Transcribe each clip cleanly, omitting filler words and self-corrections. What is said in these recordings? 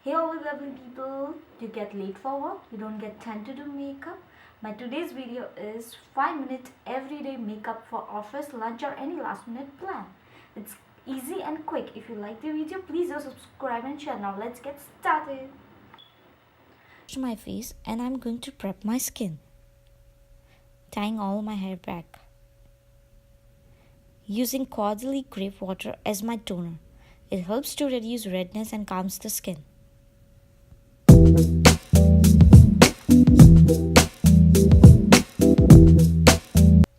Hey all the lovely people, you get late for work, you don't get time to do makeup. My today's video is 5 minute everyday makeup for office, lunch or any last minute plan. It's easy and quick. If you like the video, please do subscribe and share. Now let's get started. Wash my face and I'm going to prep my skin. Tying all my hair back. Using cordially grape water as my toner. It helps to reduce redness and calms the skin.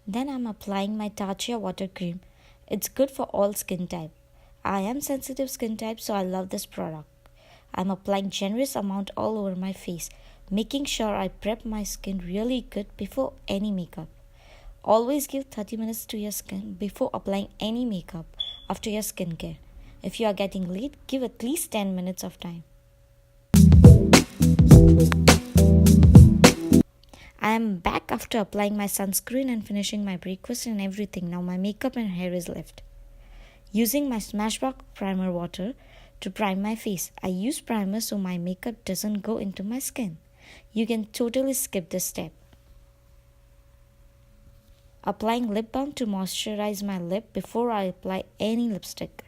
Then I'm applying my Tatcha water cream. It's good for all skin type. I am sensitive skin type, so I love this product. I'm applying generous amount all over my face, making sure I prep my skin really good before any makeup. Always give 30 minutes to your skin before applying any makeup after your skincare. If you are getting late, give at least 10 minutes of time. I am back after applying my sunscreen and finishing my breakfast and everything. Now my makeup and hair is left. Using my Smashbox primer water to prime my face. I use primer so my makeup doesn't go into my skin. You can totally skip this step. Applying lip balm to moisturize my lip before I apply any lipstick.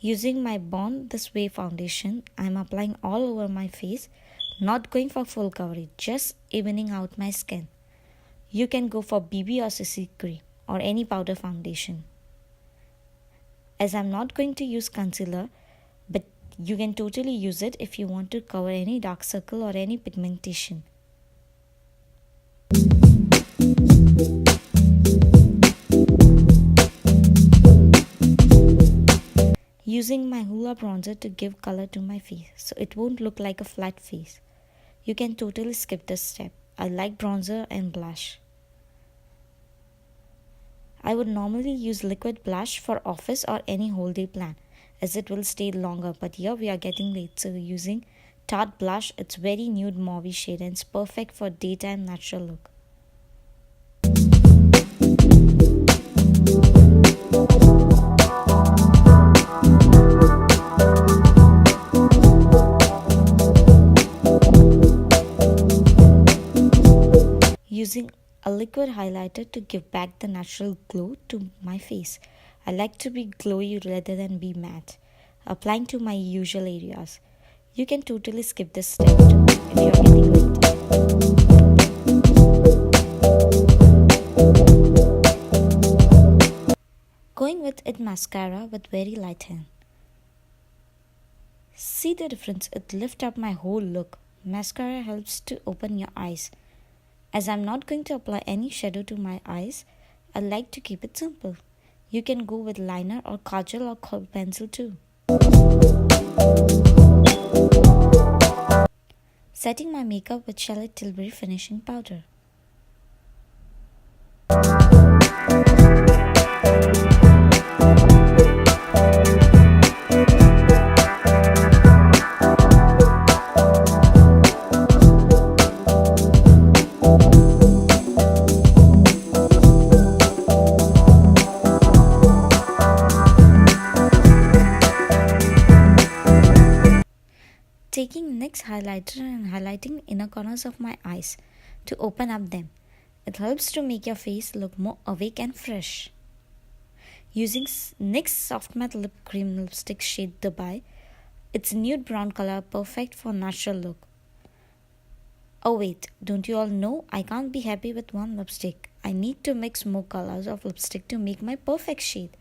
Using my Born This Way foundation, I am applying all over my face, not going for full coverage, just evening out my skin. You can go for BB or CC cream or any powder foundation. As I'm not going to use concealer, but you can totally use it if you want to cover any dark circle or any pigmentation. Using my Hoola bronzer to give color to my face so it won't look like a flat face. You can totally skip this step. I like bronzer and blush. I would normally use liquid blush for office or any whole day plan as it will stay longer, but here we are getting late, so using Tarte blush. It's very nude mauve shade and it's perfect for daytime natural look. Using a liquid highlighter to give back the natural glow to my face. I like to be glowy rather than be matte. Applying to my usual areas. You can totally skip this step too if you are getting late. Going with it mascara with very light hand. See the difference, it lifts up my whole look. Mascara helps to open your eyes. As I'm not going to apply any shadow to my eyes, I like to keep it simple. You can go with liner or kajal or pencil too. Setting my makeup with Charlotte Tilbury finishing powder. Taking NYX highlighter and highlighting inner corners of my eyes to open up them. It helps to make your face look more awake and fresh. Using NYX Soft Matte Lip Cream Lipstick shade Dubai. It's nude brown color, perfect for natural look. Oh wait, don't you all know I can't be happy with one lipstick. I need to mix more colors of lipstick to make my perfect shade.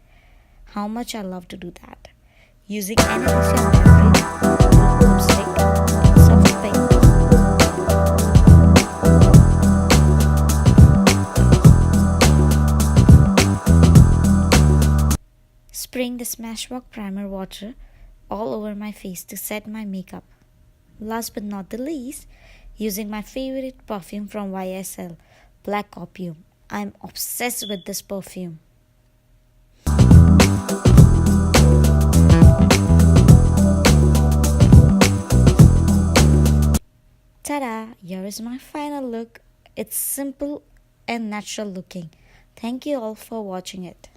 How much I love to do that. Using Anastasia Beverly lipstick in soft pink. Spraying the Smashbox primer water all over my face to set my makeup. Last but not the least, using my favorite perfume from YSL, Black Opium. I'm obsessed with this perfume. Ta-da! Here is my final look. It's simple and natural looking. Thank you all for watching it.